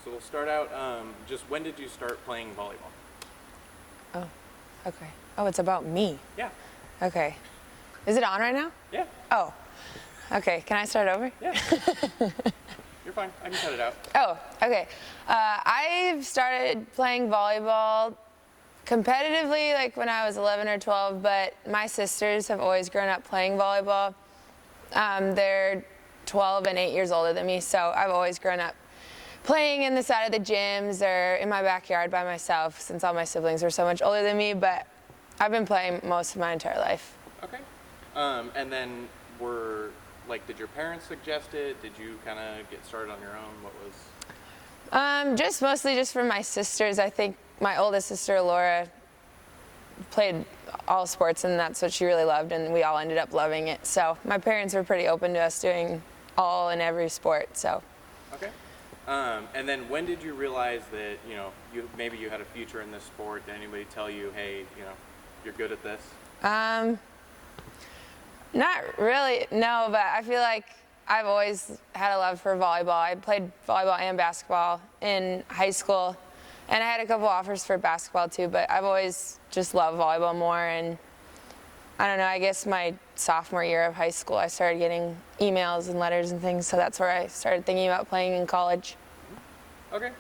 So we'll start out, just when did you start playing volleyball? Oh, okay. Oh, it's about me. Yeah. Okay. Is it on right now? Yeah. Oh, okay. Can I start over? Yeah. You're fine. I can cut it out. Oh, okay. I started playing volleyball competitively like when I was 11 or 12, but my sisters have always grown up playing volleyball. They're 12 and 8 years older than me, so I've always grown up playing in the side of the gyms or in my backyard by myself since all my siblings are so much older than me, but I've been playing most of my entire life. Okay. And then did your parents suggest it? Did you kind of get started on your own? What was? Just mostly just from my sisters. I think my oldest sister, Laura, played all sports and that's what she really loved, and we all ended up loving it. So my parents were pretty open to us doing all and every sport, so. Okay. And then when did you realize that, maybe you had a future in this sport? Did anybody tell you, hey, you're good at this? Not really, no, but I feel like I've always had a love for volleyball. I played volleyball and basketball in high school, and I had a couple offers for basketball too, but I've always just loved volleyball more. And I don't know, I guess my sophomore year of high school, I started getting emails and letters and things, so that's where I started thinking about playing in college. Okay.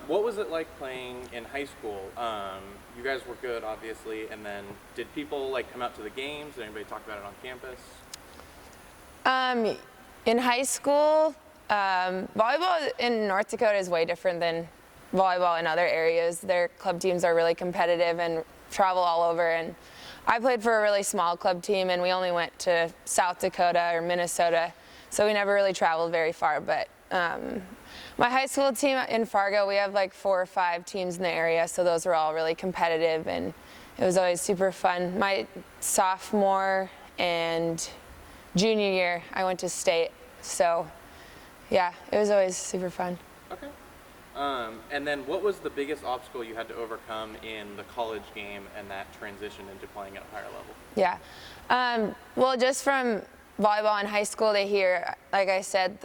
What was it like playing in high school? You guys were good, obviously, and then did people come out to the games? Did anybody talk about it on campus? In high school, volleyball in North Dakota is way different than volleyball in other areas. Their club teams are really competitive and travel all over, and I played for a really small club team, and we only went to South Dakota or Minnesota, so we never really traveled very far. But my high school team in Fargo, we have 4 or 5 teams in the area, so those were all really competitive, and it was always super fun. My sophomore and junior year, I went to state, so yeah, it was always super fun. Okay. And then what was the biggest obstacle you had to overcome in the college game and that transition into playing at a higher level? Yeah. Well, just from volleyball in high school to here, like I said,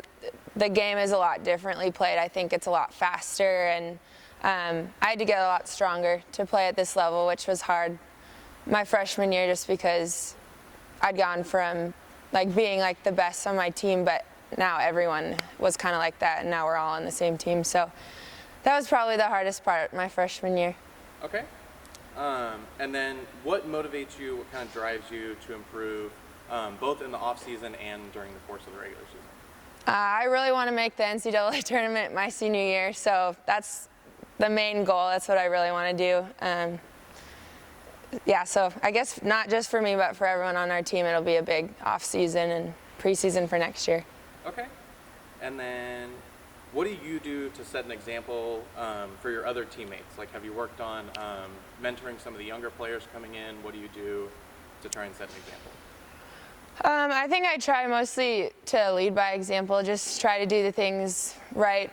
the game is a lot differently played. I think it's a lot faster, and I had to get a lot stronger to play at this level, which was hard my freshman year just because I'd gone from being the best on my team, but now everyone was kind of like that, and now we're all on the same team. So that was probably the hardest part my freshman year. Okay. And then what motivates you, what kind of drives you to improve both in the off season and during the course of the regular season? I really want to make the NCAA tournament my senior year, so that's the main goal. That's what I really want to do. Yeah, so I guess not just for me, but for everyone on our team, it'll be a big off season and preseason for next year. Okay. And then what do you do to set an example for your other teammates? Have you worked on mentoring some of the younger players coming in? What do you do to try and set an example? I think I try mostly to lead by example, just try to do the things right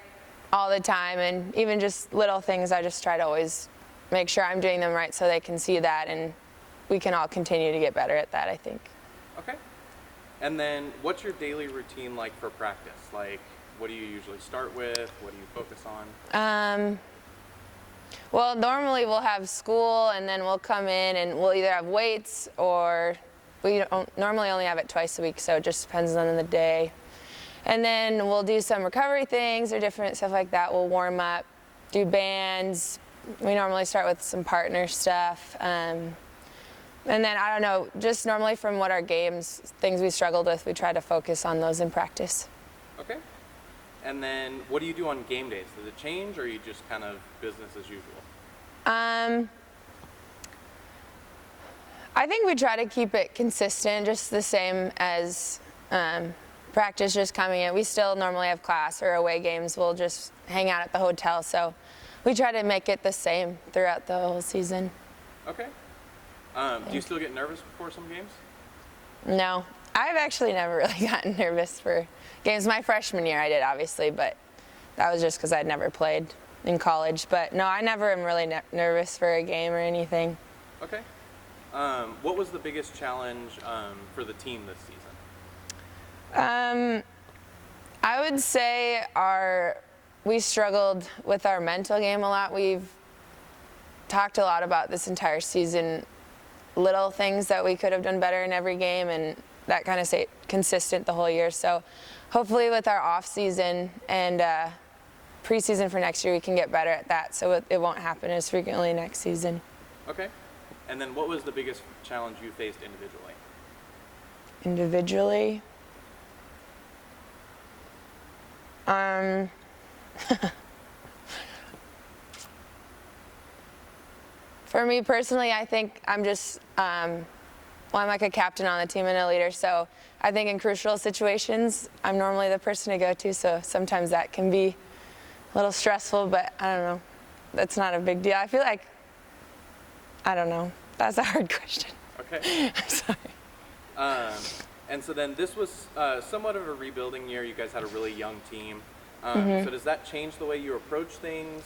all the time, and even just little things, I just try to always make sure I'm doing them right so they can see that, and we can all continue to get better at that, I think. Okay. And then what's your daily routine like for practice? What do you usually start with? What do you focus on? Well, normally we'll have school, and then we'll come in and we'll either have weights, or we normally only have it twice a week, so it just depends on the day. And then we'll do some recovery things or different stuff like that. We'll warm up, do bands. We normally start with some partner stuff. And then, I don't know, just normally from what our games, things we struggled with, we try to focus on those in practice. Okay. And then what do you do on game days? Does it change, or are you just kind of business as usual? I think we try to keep it consistent, just the same as practice just coming in. We still normally have class or away games. We'll just hang out at the hotel, so we try to make it the same throughout the whole season. Okay. Do you still get nervous before some games? No. I've actually never really gotten nervous for games. My freshman year I did, obviously, but that was just because I'd never played in college. But no, I never am really nervous for a game or anything. Okay. What was the biggest challenge for the team this season? I would say our we struggled with our mental game a lot. We've talked a lot about this entire season, little things that we could have done better in every game, and that kind of stayed consistent the whole year. So hopefully with our off season and preseason for next year, we can get better at that so it won't happen as frequently next season. Okay. And then what was the biggest challenge you faced individually? Individually? For me personally, I think I'm just, I'm like a captain on the team and a leader, so I think in crucial situations, I'm normally the person to go to, so sometimes that can be a little stressful, but I don't know. That's not a big deal. I feel like, I don't know. That's a hard question. Okay. I'm sorry. And so then this was somewhat of a rebuilding year. You guys had a really young team. So does that change the way you approach things?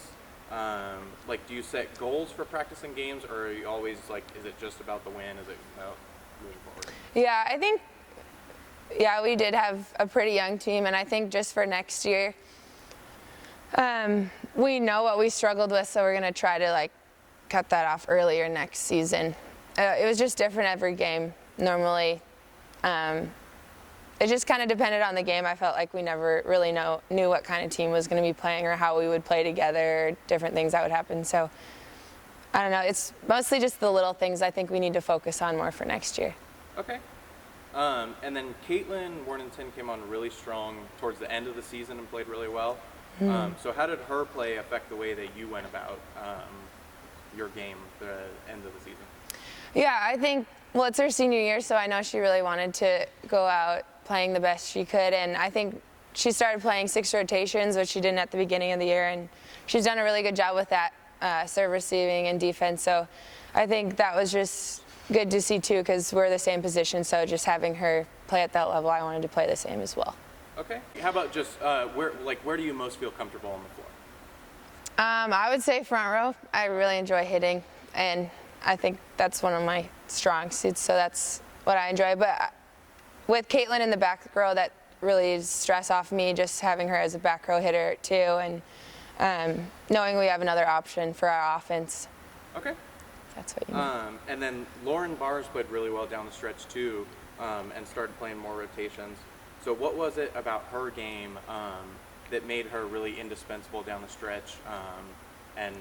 Like, do you set goals for practicing games, or are you always like, is it just about the win? Is it about moving forward? Yeah, I think, yeah, we did have a pretty young team, and I think just for next year, we know what we struggled with, so we're going to try to like cut that off earlier next season. It was just different every game. Normally, it just kind of depended on the game. I felt like we never really knew what kind of team was going to be playing or how we would play together, or different things that would happen. So I don't know. It's mostly just the little things I think we need to focus on more for next year. Okay. And then Caitlin Worthington came on really strong towards the end of the season and played really well. So how did her play affect the way that you went about your game the end of the season? Yeah, I think, well, it's her senior year, so I know she really wanted to go out playing the best she could, and I think she started playing 6 rotations, which she didn't at the beginning of the year, and she's done a really good job with that, serve receiving and defense, so I think that was just good to see too, because we're the same position, so just having her play at that level, I wanted to play the same as well. Okay. How about just where do you most feel comfortable on the floor? I would say front row. I really enjoy hitting, and I think that's one of my strong suits, so that's what I enjoy. But with Caitlin in the back row, that really is stress off me, just having her as a back row hitter too, and knowing we have another option for our offense. Okay. That's what you mean. And then Lauren Bars played really well down the stretch too, and started playing more rotations. So what was it about her game that made her really indispensable down the stretch, and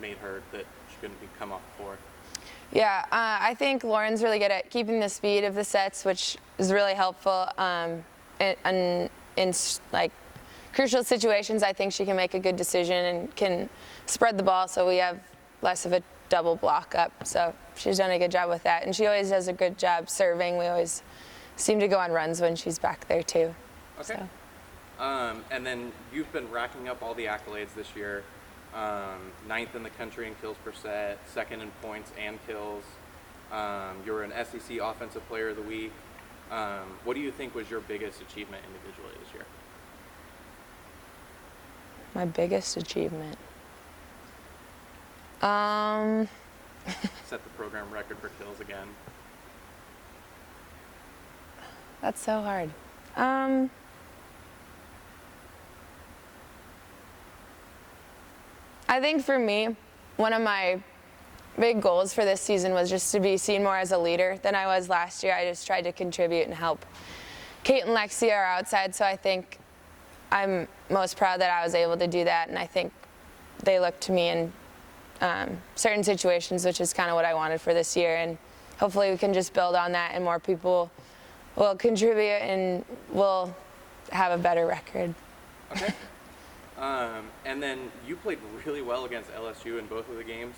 made her that she couldn't come off the floor? Yeah, I think Lauren's really good at keeping the speed of the sets, which is really helpful. In like crucial situations, I think she can make a good decision and can spread the ball, so we have less of a double block up. So she's done a good job with that, and she always does a good job serving. We always seem to go on runs when she's back there too. Okay. So. And then you've been racking up all the accolades this year. 9th in the country in kills per set, 2nd in points and kills. You were an SEC Offensive Player of the Week. What do you think was your biggest achievement individually this year? My biggest achievement? Set the program record for kills again. That's so hard. I think for me, one of my big goals for this season was just to be seen more as a leader than I was last year. I just tried to contribute and help. Kate and Lexi are outside, so I think I'm most proud that I was able to do that, and I think they look to me in certain situations, which is kind of what I wanted for this year, and hopefully we can just build on that and more people will contribute and we'll have a better record. Okay. And then you played really well against LSU in both of the games.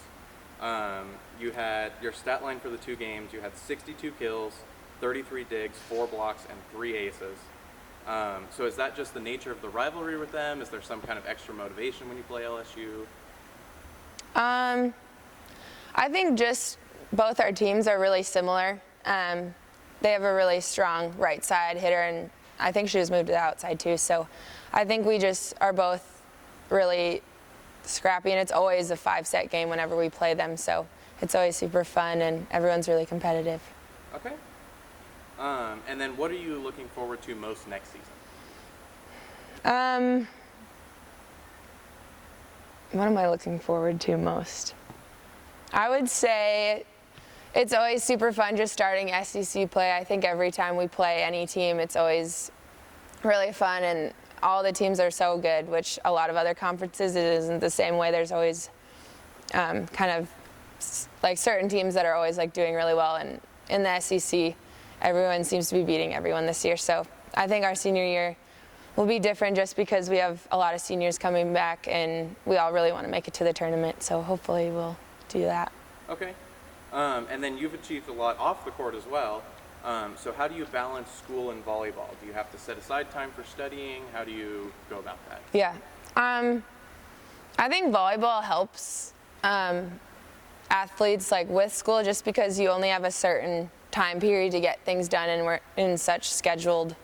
You had your stat line for the 2 games. You had 62 kills, 33 digs, 4 blocks, and 3 aces. So is that just the nature of the rivalry with them? Is there some kind of extra motivation when you play LSU? I think just both our teams are really similar. They have a really strong right side hitter, and I think she was moved to the outside too. So I think we just are both really scrappy, and it's always a 5-set game whenever we play them. So it's always super fun, and everyone's really competitive. Okay. And then what are you looking forward to most next season? what am I looking forward to most? I would say it's always super fun just starting SEC play. I think every time we play any team, it's always really fun, and all the teams are so good, which a lot of other conferences, it isn't the same way. There's always kind of like certain teams that are always like doing really well, and in the SEC, everyone seems to be beating everyone this year. So I think our senior year will be different just because we have a lot of seniors coming back, and we all really want to make it to the tournament. So hopefully we'll do that. Okay. And then you've achieved a lot off the court as well. So how do you balance school and volleyball? Do you have to set aside time for studying? How do you go about that? Yeah. I think volleyball helps athletes like with school just because you only have a certain time period to get things done, and we're in such scheduled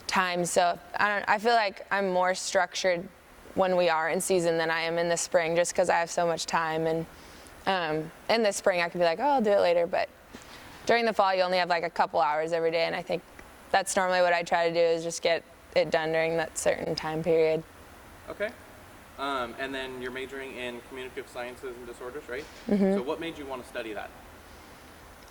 time. So I feel like I'm more structured when we are in season than I am in the spring, just because I have so much time. And in the spring I can be like, oh, I'll do it later, but during the fall you only have like a couple hours every day, and I think that's normally what I try to do, is just get it done during that certain time period. Okay. And then you're majoring in communicative sciences and disorders, right? So what made you want to study that?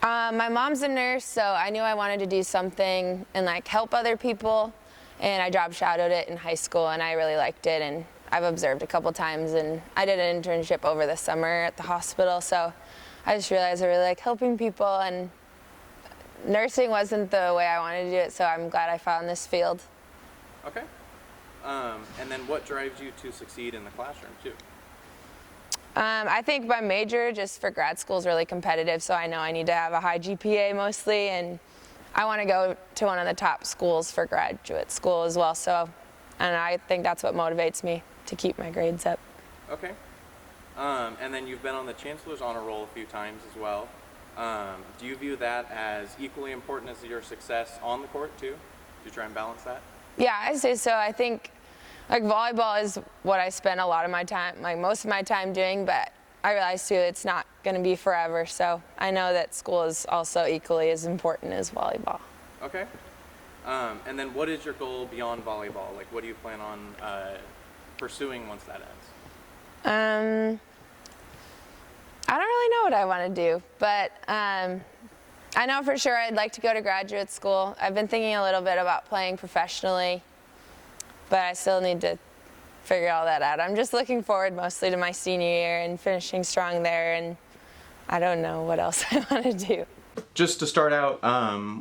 My mom's a nurse, so I knew I wanted to do something and like help other people, and I job shadowed it in high school, and I really liked it, and I've observed a couple times, and I did an internship over the summer at the hospital, so I just realized I really like helping people, and nursing wasn't the way I wanted to do it, so I'm glad I found this field. Okay. And then what drives you to succeed in the classroom too? I think my major just for grad school is really competitive, so I know I need to have a high GPA mostly, and I want to go to one of the top schools for graduate school as well, so, and I think that's what motivates me to keep my grades up. Okay. And then you've been on the Chancellor's Honor Roll a few times as well. Do you view that as equally important as your success on the court too? Do you try and balance that? Yeah, I'd say so. I think like volleyball is what I spend a lot of my time, like most of my time doing, but I realize too it's not going to be forever, so I know that school is also equally as important as volleyball. Okay. And then what is your goal beyond volleyball? Like what do you plan on pursuing once that ends? I don't really know what I want to do, but I know for sure I'd like to go to graduate school. I've been thinking a little bit about playing professionally, but I still need to figure all that out. I'm just looking forward mostly to my senior year and finishing strong there, and I don't know what else I want to do. Just to start out,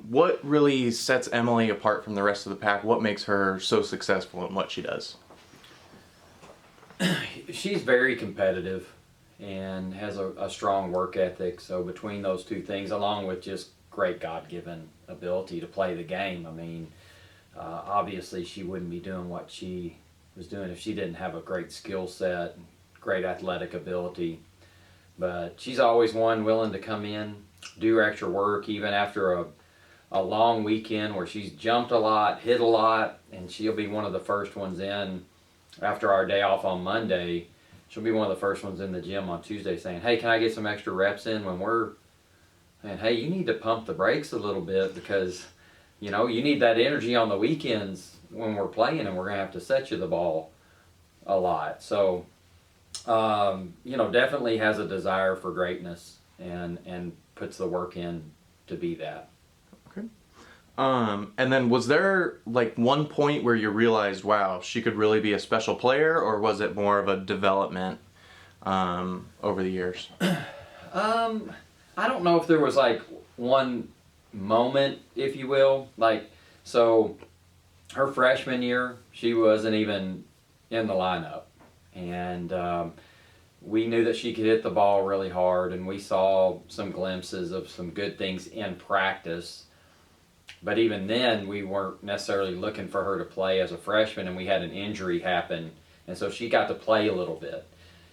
what really sets Emily apart from the rest of the pack? What makes her so successful in what she does? She's very competitive and has a strong work ethic. So between those two things, along with just great God-given ability to play the game, I mean, obviously she wouldn't be doing what she was doing if she didn't have a great skill set, great athletic ability. But she's always one willing to come in, do extra work, even after a long weekend where she's jumped a lot, hit a lot, and she'll be one of the first ones in after our day off on Monday. She'll be one of the first ones in the gym on Tuesday saying, hey, can I get some extra reps in when we're, and hey, you need to pump the brakes a little bit because, you know, you need that energy on the weekends when we're playing, and we're going to have to set you the ball a lot. So, you know, definitely has a desire for greatness and puts the work in to be that. Okay. And then was there like one point where you realized, wow, she could really be a special player, or was it more of a development over the years? I don't know if there was like one moment, if you will. Like, so her freshman year, she wasn't even in the lineup. And we knew that she could hit the ball really hard, and we saw some glimpses of some good things in practice. But even then, we weren't necessarily looking for her to play as a freshman, and we had an injury happen, and so she got to play a little bit.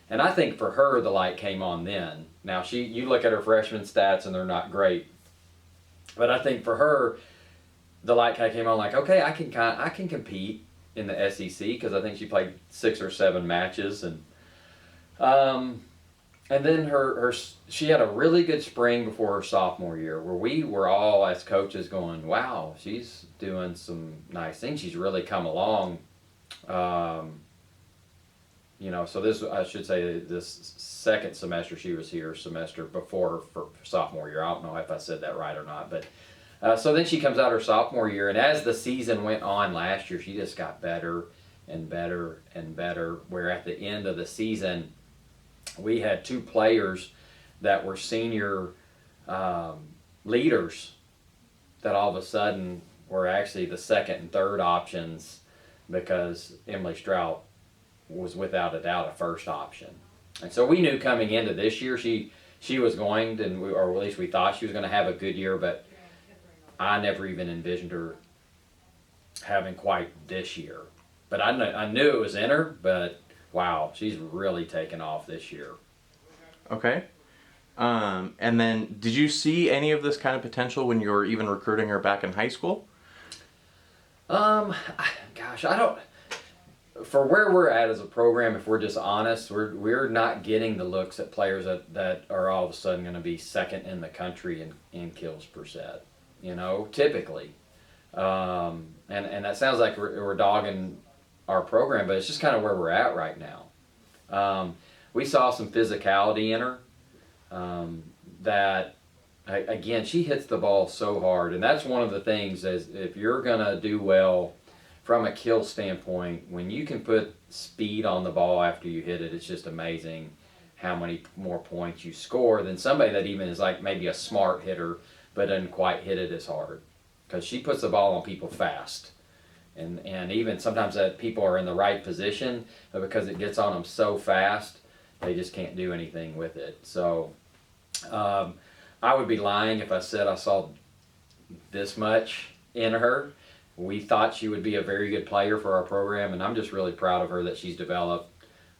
And I think for her, the light came on then. Now, you look at her freshman stats, and they're not great. But I think for her, the light kind of came on like, okay, I can compete in the SEC, because I think she played 6 or 7 matches. And then she had a really good spring before her sophomore year, where we were all as coaches going, wow, she's doing some nice things. She's really come along. So this, I should say, this second semester she was here, semester before for sophomore year. I don't know if I said that right or not, but so then she comes out her sophomore year, and as the season went on last year, she just got better and better and better. Where at the end of the season, we had two players that were senior leaders that all of a sudden were actually the second and third options because Emily Stroup was without a doubt a first option. And so we knew coming into this year she was going to, or at least we thought she was going to have a good year, but I never even envisioned her having quite this year. But I knew it was in her, but wow, she's really taken off this year. Okay. And then did you see any of this kind of potential when you were even recruiting her back in high school? Gosh, I don't. For where we're at as a program, if we're just honest, we're not getting the looks at players that are all of a sudden going to be second in the country in kills per set. Typically, and that sounds like we're dogging our program, but it's just kind of where we're at right now. We saw some physicality in her. That again, she hits the ball so hard, and that's one of the things is if you're gonna do well from a kill standpoint, when you can put speed on the ball after you hit it, it's just amazing how many more points you score than somebody that even is like maybe a smart hitter but doesn't quite hit it as hard, because she puts the ball on people fast. And even sometimes that people are in the right position, but because it gets on them so fast, they just can't do anything with it. So I would be lying if I said I saw this much in her. We thought she would be a very good player for our program, and I'm just really proud of her that she's developed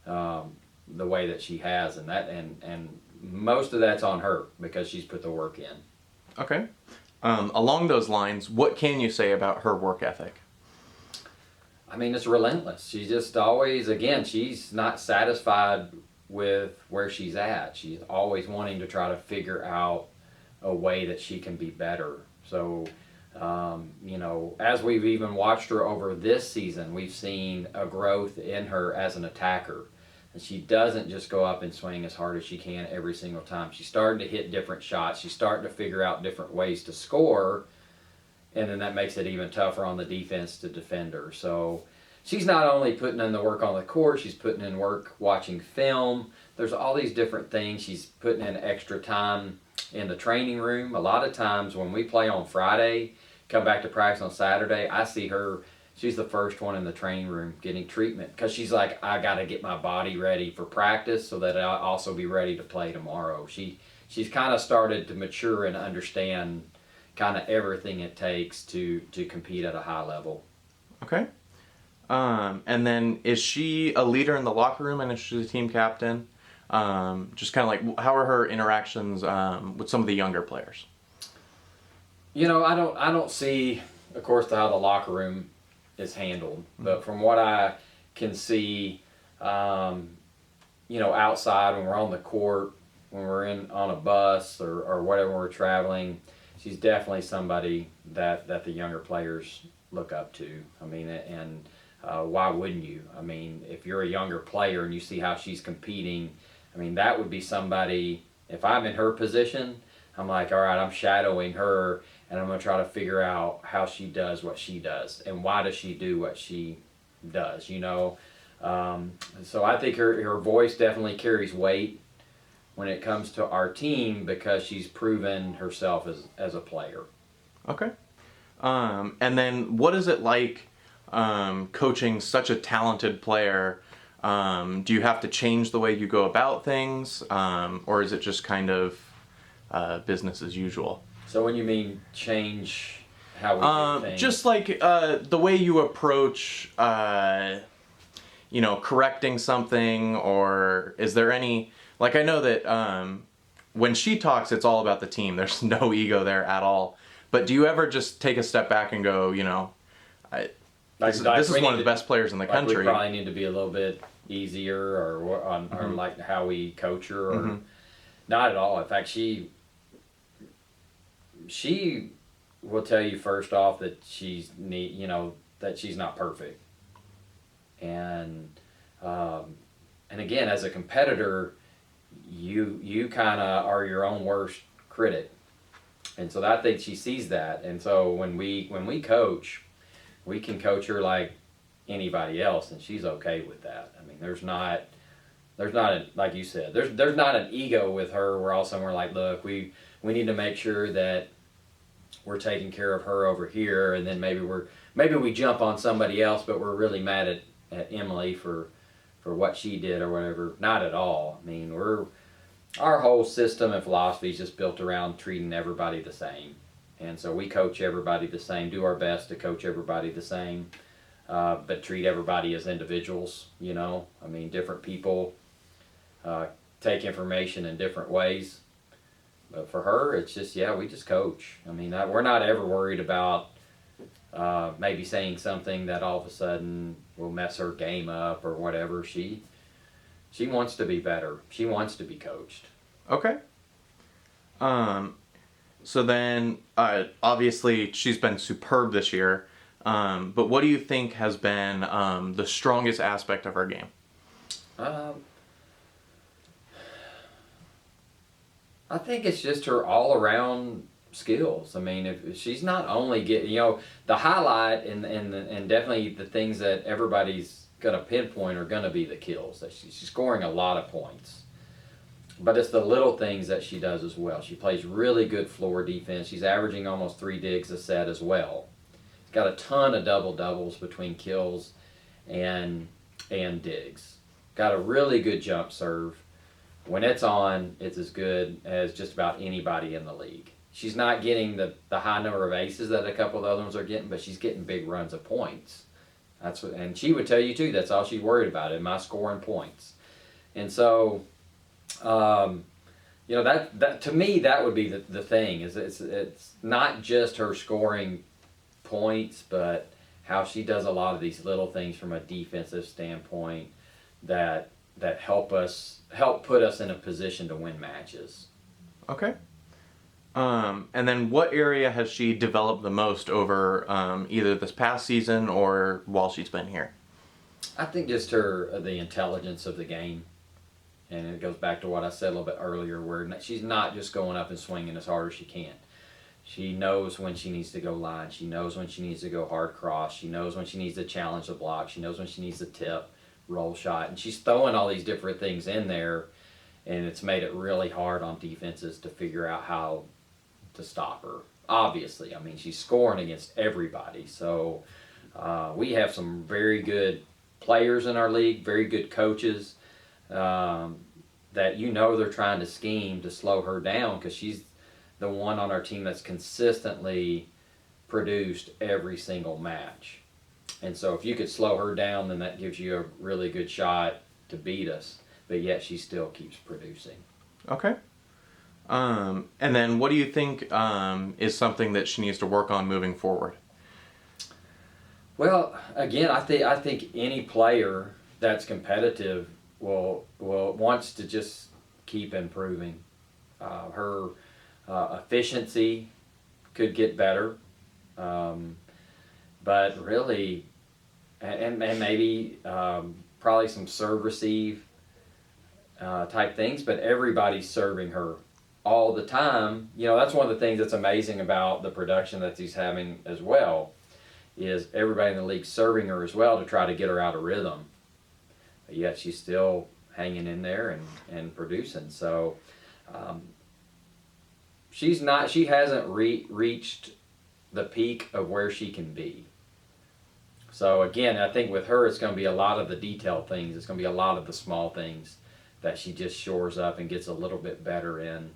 the way that she has, and most of that's on her because she's put the work in. Okay. Along those lines, what can you say about her work ethic? I mean, it's relentless. She's just always, again, she's not satisfied with where she's at. She's always wanting to try to figure out a way that she can be better. So, as we've even watched her over this season, we've seen a growth in her as an attacker. And she doesn't just go up and swing as hard as she can every single time. She's starting to hit different shots. She's starting to figure out different ways to score. And then that makes it even tougher on the defense to defend her. So she's not only putting in the work on the court, she's putting in work watching film. There's all these different things. She's putting in extra time in the training room. A lot of times when we play on Friday, come back to practice on Saturday, I see her, she's the first one in the training room getting treatment because she's like, I got to get my body ready for practice so that I'll also be ready to play tomorrow. She's kind of started to mature and understand kind of everything it takes to compete at a high level. Okay. And then is she a leader in the locker room? and is she a team captain? Just kind of like, how are her interactions with some of the younger players? I don't see, of course, how the locker room is handled, but from what I can see, outside when we're on the court, when we're on a bus or whatever we're traveling, she's definitely somebody that the younger players look up to. I mean, and why wouldn't you? I mean, if you're a younger player and you see how she's competing, I mean, that would be somebody, if I'm in her position, I'm like, all right, I'm shadowing her, and I'm going to try to figure out how she does what she does, and why does she do what she does, So I think her voice definitely carries weight when it comes to our team because she's proven herself as a player. Okay. And then what is it like coaching such a talented player? Do you have to change the way you go about things? Or is it just kind of business as usual? So when you mean change how we do things? Just like the way you approach, correcting something, or is there any, like I know that when she talks, it's all about the team. There's no ego there at all. But do you ever just take a step back and go, this is one of the best players in the country. We probably need to be a little bit easier or like how we coach her, or not at all. In fact, she will tell you first off that that she's not perfect, and and again, as a competitor, you kind of are your own worst critic, and so I think she sees that. And so when we coach, we can coach her like anybody else, and she's okay with that. I mean, there's not a, like you said, there's not an ego with her where all of a sudden we're like, look, we need to make sure that we're taking care of her over here, and then maybe we jump on somebody else, but we're really mad at Emily for what she did or whatever. Not at all. I mean, our whole system and philosophy is just built around treating everybody the same, and so we coach everybody the same, do our best to coach everybody the same, but treat everybody as individuals. You know, I mean, different people take information in different ways. But for her, it's just, yeah, we just coach. I mean, we're not ever worried about maybe saying something that all of a sudden will mess her game up or whatever. She wants to be better. She wants to be coached. Okay. So then, obviously, she's been superb this year. But what do you think has been the strongest aspect of her game? I think it's just her all-around skills. I mean, if she's not only getting, the highlight and definitely the things that everybody's going to pinpoint are going to be the kills. That she's scoring a lot of points. But it's the little things that she does as well. She plays really good floor defense. She's averaging almost 3 digs a set as well. She's got a ton of double-doubles between kills and digs. Got a really good jump serve. When it's on, it's as good as just about anybody in the league. She's not getting the high number of aces that a couple of the other ones are getting, but she's getting big runs of points. And she would tell you too, that's all she's worried about, am I scoring points? And so, that to me, that would be the thing, is it's not just her scoring points, but how she does a lot of these little things from a defensive standpoint that help put us in a position to win matches. Okay. And then what area has she developed the most over either this past season or while she's been here? I think just the intelligence of the game. And it goes back to what I said a little bit earlier, where she's not just going up and swinging as hard as she can. She knows when she needs to go line. She knows when she needs to go hard cross. She knows when she needs to challenge the block. She knows when she needs to tip, roll shot. And she's throwing all these different things in there, and it's made it really hard on defenses to figure out how to stop her. Obviously, I mean, she's scoring against everybody. So we have some very good players in our league, very good coaches that they're trying to scheme to slow her down, because she's the one on our team that's consistently produced every single match. And so if you could slow her down, then that gives you a really good shot to beat us. But yet she still keeps producing. Okay. And then what do you think is something that she needs to work on moving forward? Well, again, I think any player that's competitive will wants to just keep improving. Her efficiency could get better, but really, and maybe probably some serve receive type things. But everybody's serving her all the time. That's one of the things that's amazing about the production that he's having as well, is everybody in the league serving her as well to try to get her out of rhythm. But yet she's still hanging in there and producing. So she hasn't reached the peak of where she can be. So again, I think with her, it's going to be a lot of the detailed things. It's going to be a lot of the small things that she just shores up and gets a little bit better in.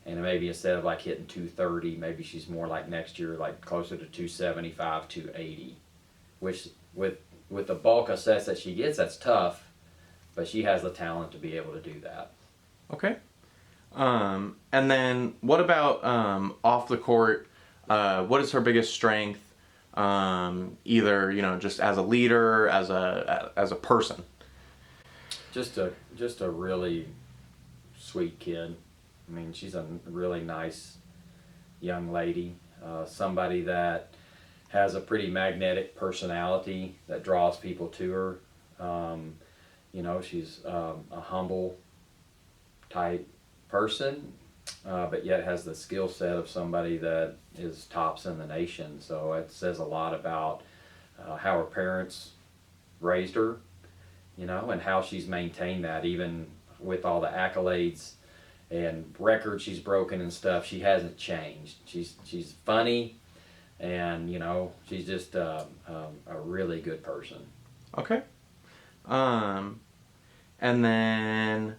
And maybe instead of like hitting 230, maybe she's more like next year, like closer to 275, 280. Which with the bulk of sets that she gets, that's tough. But she has the talent to be able to do that. Okay. And then what about off the court? What is her biggest strength? Either just as a leader, as a person. Just a really sweet kid. I mean, she's a really nice young lady. Somebody that has a pretty magnetic personality that draws people to her. You know, she's a humble type person, but yet has the skill set of somebody that is tops in the nation. So it says a lot about how her parents raised her, you know, and how she's maintained that even with all the accolades and records she's broken and stuff. She hasn't changed. She's funny, and you know, she's just a really good person. Okay. And then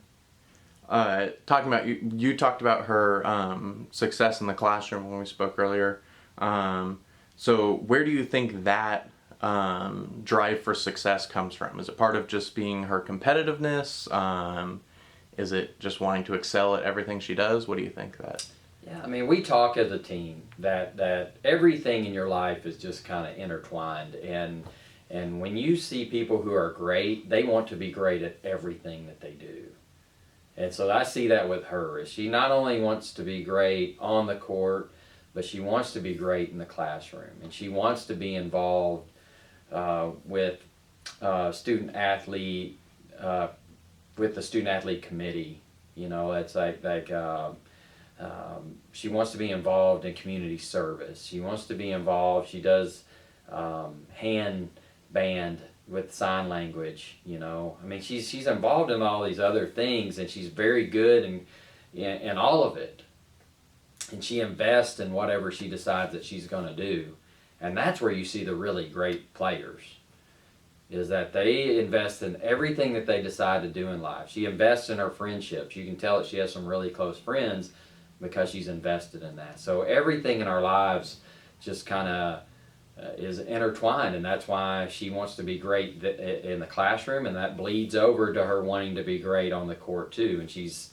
talking about you talked about her success in the classroom when we spoke earlier. So where do you think that drive for success comes from? Is it part of just being her competitiveness? Is it just wanting to excel at everything she does? What do you think that? Yeah, I mean, we talk as a team that everything in your life is just kind of intertwined, and when you see people who are great, they want to be great at everything that they do. And so I see that with her. Is she not only wants to be great on the court, but she wants to be great in the classroom, and she wants to be involved with student athlete with the student athlete committee. You know, it's like she wants to be involved in community service. She wants to be involved. She does hand band with sign language. You know, I mean, she's involved in all these other things, and she's very good in all of it. And she invests in whatever she decides that she's going to do, and that's where you see the really great players. Is that they invest in everything that they decide to do in life. She invests in her friendships. You can tell that she has some really close friends because she's invested in that. So everything in our lives just kind of is intertwined, and that's why she wants to be great in the classroom, and that bleeds over to her wanting to be great on the court too. And she's,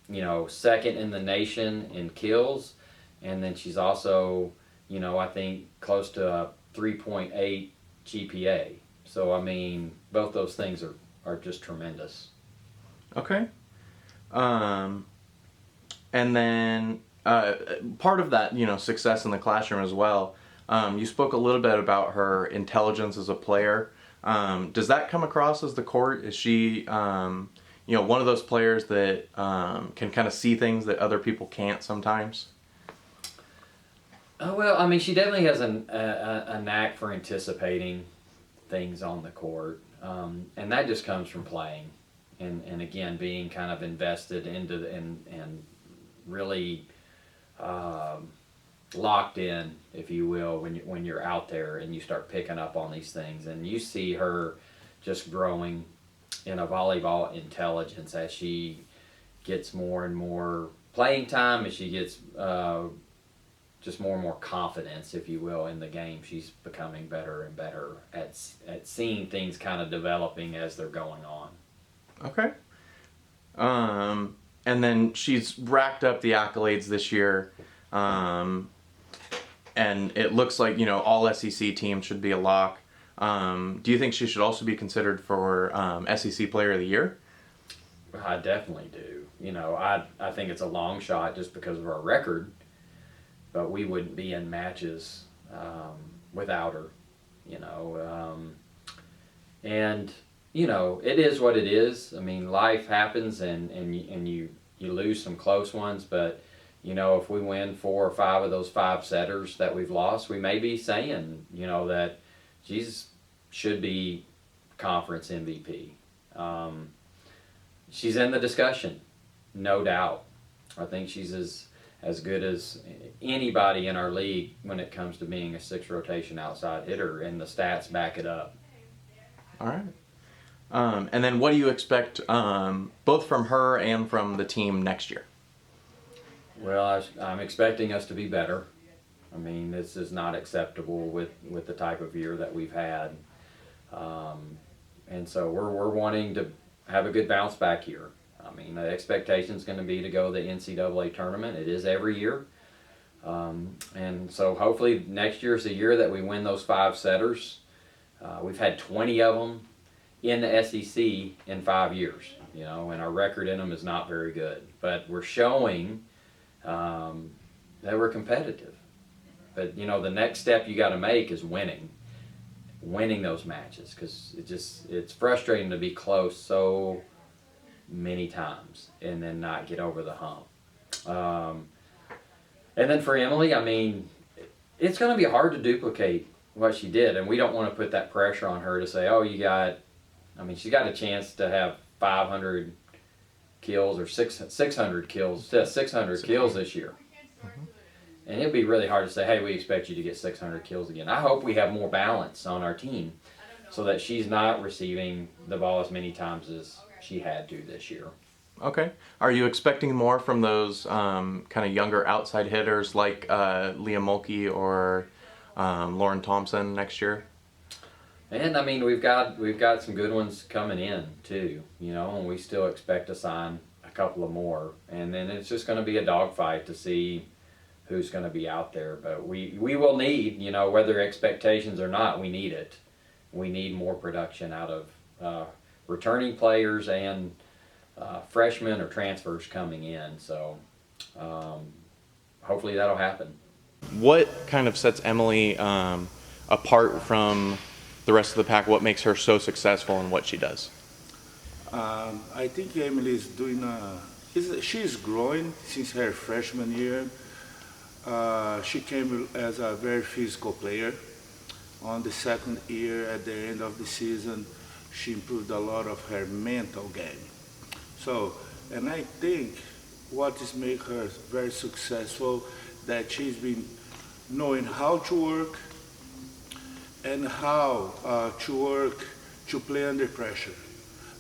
you know, second in the nation in kills, and then she's also, you know, I think close to a 3.8 GPA. So I mean, both those things are just tremendous. Okay. And then part of that, you know, success in the classroom as well. You spoke a little bit about her intelligence as a player. Does that come across as the court? Is she, you know, one of those players that can kind of see things that other people can't sometimes? Oh, well, I mean, she definitely has a knack for anticipating things on the court, and that just comes from playing, and again being kind of invested into and really locked in, if you will, when you're out there and you start picking up on these things, and you see her just growing in a volleyball intelligence as she gets more and more playing time, as she gets just more and more confidence, if you will, in the game. She's becoming better and better at seeing things kind of developing as they're going on. Okay. And then she's racked up the accolades this year. And it looks like, you know, all SEC teams should be a lock. Do you think she should also be considered for SEC Player of the Year? I definitely do. You know, I think it's a long shot just because of our record, but we wouldn't be in matches without her, you know. And, you know, it is what it is. I mean, life happens, and you lose some close ones, but, you know, if we win 4 or 5 of those 5 setters that we've lost, we may be saying, you know, that she's should be conference MVP. She's in the discussion, no doubt. I think she's as good as anybody in our league when it comes to being a 6 rotation outside hitter, and the stats back it up. All right. And then what do you expect both from her and from the team next year? Well, I'm expecting us to be better. I mean, this is not acceptable with the type of year that we've had. And so we're wanting to have a good bounce back year. I mean, the expectation is going to be to go to the NCAA tournament. It is every year. And so hopefully next year is the year that we win those 5 setters. We've had 20 of them in the SEC in 5 years, you know, and our record in them is not very good. But we're showing that we're competitive. But, you know, the next step you got to make is winning winning those matches, because it's frustrating to be close so many times and then not get over the hump. And then for Emily, I mean, it's going to be hard to duplicate what she did, and we don't want to put that pressure on her to say, oh, I mean, she's got a chance to have 500 kills or 600 kills, 600 kills this year. And it'd be really hard to say, hey, we expect you to get 600 kills again. I hope we have more balance on our team so that she's not receiving the ball as many times as she had to this year. Okay. Are you expecting more from those kind of younger outside hitters like Leah Mulkey or Lauren Thompson next year? And I mean, we've got some good ones coming in too, you know, and we still expect to sign a couple of more. And then it's just going to be a dogfight to see who's going to be out there. But we will need, you know, whether expectations or not, we need it. We need more production out of returning players and freshmen or transfers coming in. So hopefully that'll happen. What kind of sets Emily apart from the rest of the pack? What makes her so successful in what she does? I think Emily is doing. She's growing since her freshman year. She came as a very physical player. On the second year, at the end of the season, she improved a lot of her mental game. So, and I think what has made her very successful, that she's been knowing how to work and how to work to play under pressure.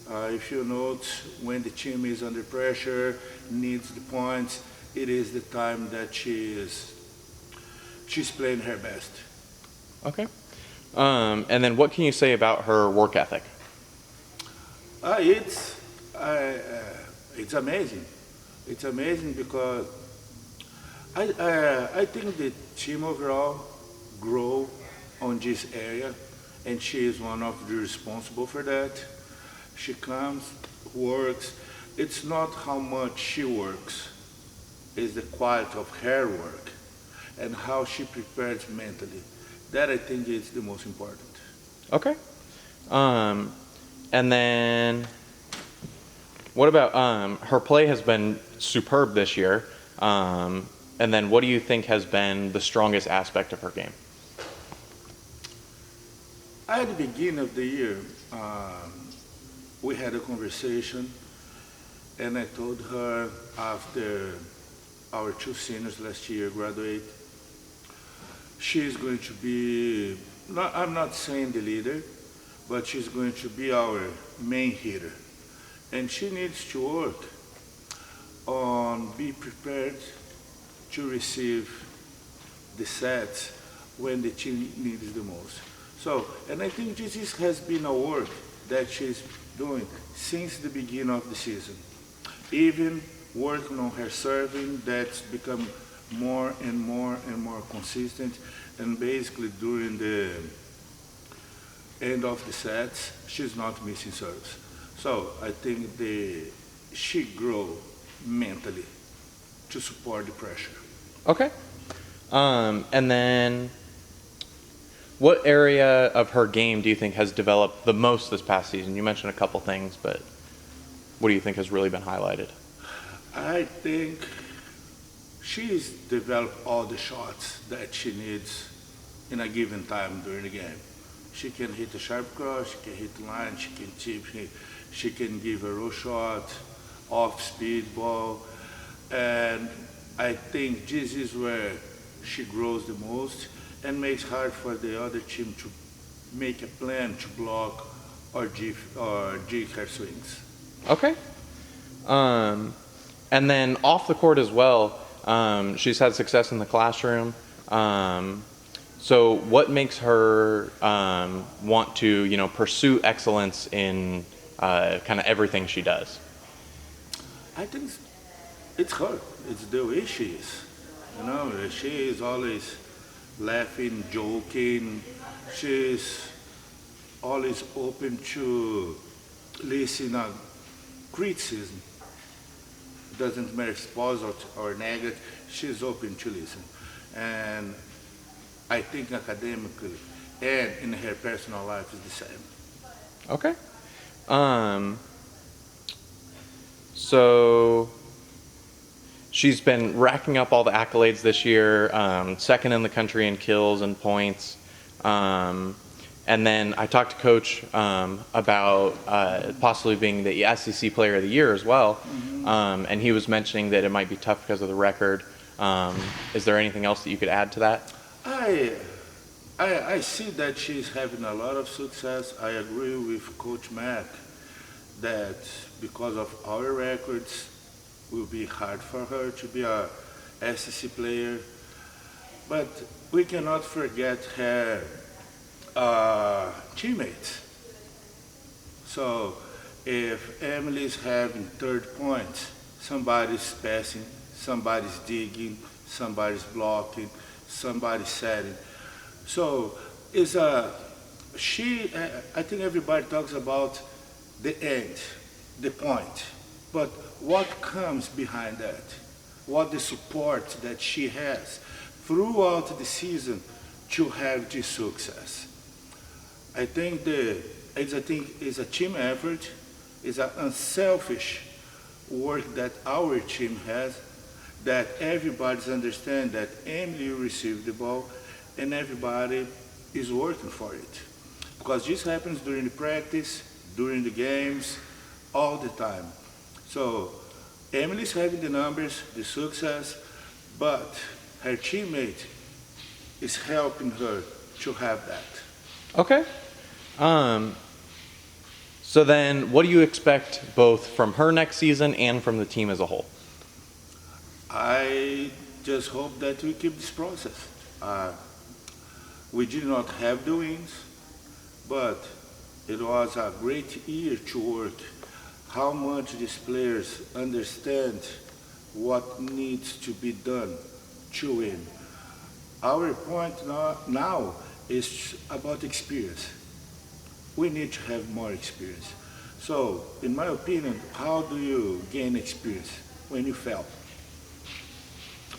If you note, when the team is under pressure, needs the points, it is the time that she's playing her best. Okay. And then what can you say about her work ethic? It's amazing. It's amazing because I think the team overall grow on this area, and she is one of the responsible for that. She comes, works. It's not how much she works, it's the quality of her work and how she prepares mentally. That I think is the most important. Okay. And then what about her play has been superb this year. And then what do you think has been the strongest aspect of her game? At the beginning of the year, we had a conversation, and I told her after our two seniors last year graduate, she's going to be, I'm not saying the leader, but she's going to be our main hitter. And she needs to work on be prepared to receive the sets when the team needs the most. So, and I think this has been a work that she's doing since the beginning of the season. Even working on her serving, that's become more and more and more consistent, and basically during the end of the sets, she's not missing serves. So I think she grow mentally to support the pressure. Okay. And then what area of her game do you think has developed the most this past season? You mentioned a couple things, but what do you think has really been highlighted? I think she's developed all the shots that she needs in a given time during the game. She can hit a sharp cross, she can hit the line, she can chip, she can give a roll shot, off-speed ball, and I think this is where she grows the most and makes hard for the other team to make a plan to block or jig her swings. Okay. And then off the court as well, she's had success in the classroom. So what makes her want to, pursue excellence in kind of everything she does? I think it's her. It's the way she is. She is always laughing, joking. She's always open to listen to criticism. Doesn't matter if it's positive or negative, she's open to listen. And I think academically, and in her personal life is the same. Okay. So she's been racking up all the accolades this year, second in the country in kills and points. And then I talked to Coach about possibly being the SEC Player of the Year as well. And he was mentioning that it might be tough because of the record. Is there anything else that you could add to that? I see that she's having a lot of success. I agree with Coach Mack that because of our records, it will be hard for her to be a SEC player. But we cannot forget her teammates. So if Emily's having third points, somebody's passing, somebody's digging, somebody's blocking, somebody's setting. So it's I think everybody talks about the end, the point, but what comes behind that? What the support that she has throughout the season to have this success? I think it's a team effort, it's an unselfish work that our team has, that everybody's understand that Emily received the ball and everybody is working for it. Because this happens during the practice, during the games, all the time. So Emily's having the numbers, the success, but her teammate is helping her to have that. Okay. So then what do you expect both from her next season and from the team as a whole? I just hope that we keep this process. We did not have the wins, but it was a great year to work. How much these players understand what needs to be done to win. Our point now is about experience. We need to have more experience. So, in my opinion, how do you gain experience? When you fail.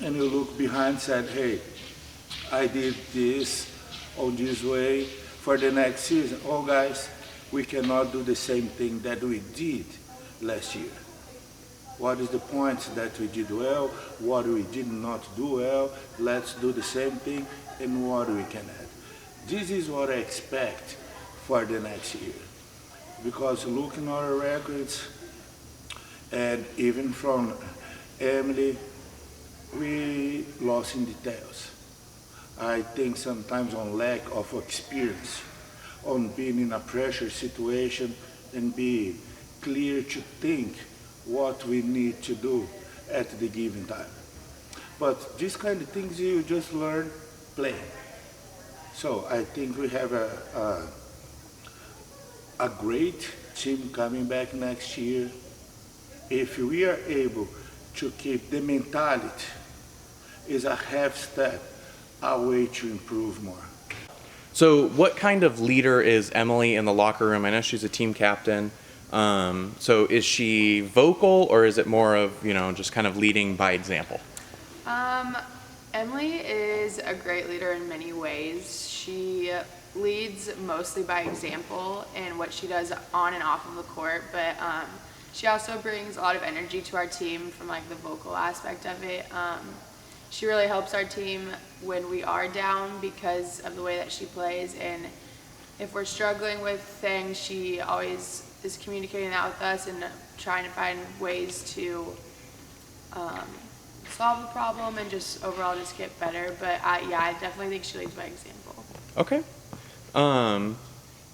And you look behind and said, hey, I did this on this way for the next season. Oh guys, we cannot do the same thing that we did last year. What is the point that we did well, what we did not do well, let's do the same thing and what we can add. This is what I expect for the next year. Because looking at our records, and even from Emily, we lost in details. I think sometimes on lack of experience, on being in a pressure situation and be clear to think what we need to do at the given time. But these kind of things you just learn playing. So I think we have a great team coming back next year. If we are able to keep the mentality, is a half step away to improve more. So what kind of leader is Emily in the locker room? I know she's a team captain. So is she vocal or is it more of, just kind of leading by example? Emily is a great leader in many ways. She leads mostly by example in what she does on and off of the court, but she also brings a lot of energy to our team from like the vocal aspect of it. She really helps our team when we are down because of the way that she plays, and if we're struggling with things, she always is communicating that with us and trying to find ways to solve the problem and just overall just get better. But I definitely think she leads by example. Okay.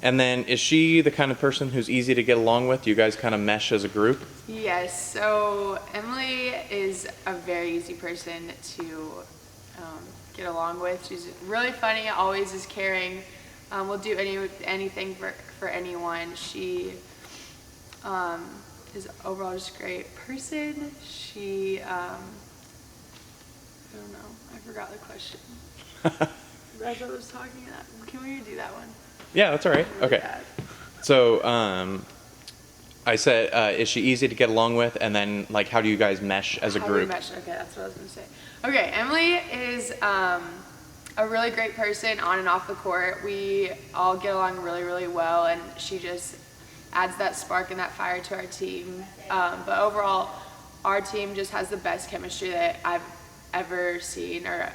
And then is she the kind of person who's easy to get along with? Do you guys kind of mesh as a group? Yes, so Emily is a very easy person to get along with. She's really funny, always is caring, will do anything for anyone. She is overall just a great person. She, I don't know, I forgot the question. As I was talking that, can we do that one? Yeah, that's all right. Really Okay. bad. So I said, is she easy to get along with? And then, how do you guys mesh as a How we group? mesh. Okay, that's what I was going to say. Okay, Emily is a really great person on and off the court. We all get along really, really well, and she just adds that spark and that fire to our team. But overall, our team just has the best chemistry that I've ever seen, or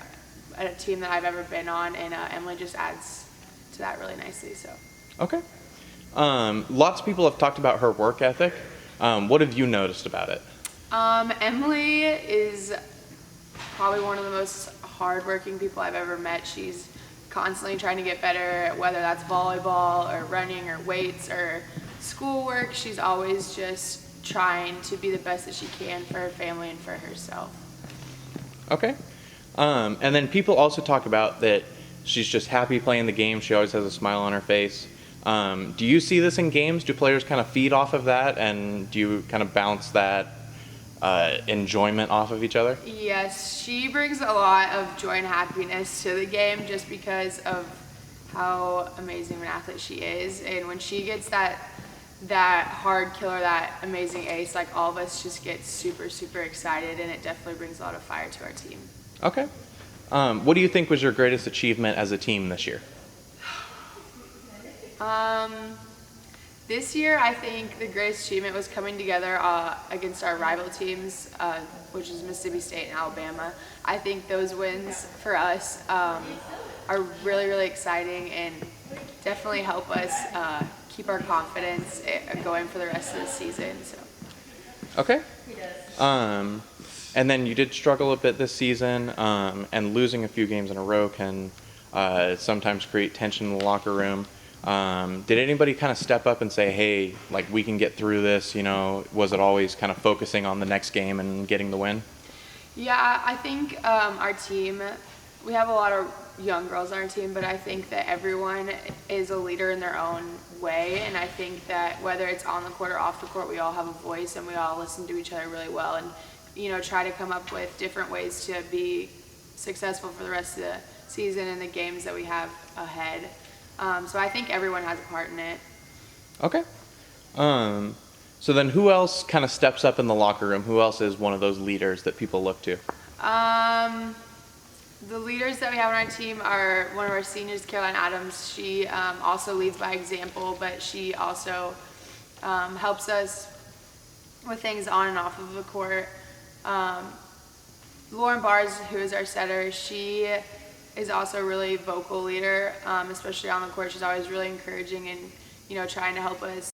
a team that I've ever been on, and Emily just adds to that really nicely. So. Okay. Lots of people have talked about her work ethic. What have you noticed about it? Emily is probably one of the most hardworking people I've ever met. She's constantly trying to get better, whether that's volleyball or running or weights or schoolwork. She's always just trying to be the best that she can for her family and for herself. Okay. And then people also talk about that she's just happy playing the game. She always has a smile on her face. Do you see this in games? Do players kind of feed off of that, and do you kind of bounce that enjoyment off of each other? Yes, she brings a lot of joy and happiness to the game just because of how amazing of an athlete she is. And when she gets that hard killer, that amazing ace, like all of us just get super, super excited, and it definitely brings a lot of fire to our team. Okay. What do you think was your greatest achievement as a team this year? This year, I think the greatest achievement was coming together against our rival teams, which is Mississippi State and Alabama. I think those wins for us are really, really exciting and definitely help us keep our confidence going for the rest of the season. So. Okay. And then you did struggle a bit this season, and losing a few games in a row can sometimes create tension in the locker room. Did anybody kind of step up and say, hey, like, we can get through this, you know? Was it always kind of focusing on the next game and getting the win? Yeah, I think our team, we have a lot of young girls on our team, but I think that everyone is a leader in their own way, and I think that whether it's on the court or off the court, we all have a voice and we all listen to each other really well, and try to come up with different ways to be successful for the rest of the season and the games that we have ahead. So I think everyone has a part in it. Okay. So then who else kind of steps up in the locker room? Who else is one of those leaders that people look to? The leaders that we have on our team are one of our seniors, Caroline Adams. She also leads by example, but she also helps us with things on and off of the court. Lauren Bars, who is our setter, she is also a really vocal leader, especially on the court. She's always really encouraging and, trying to help us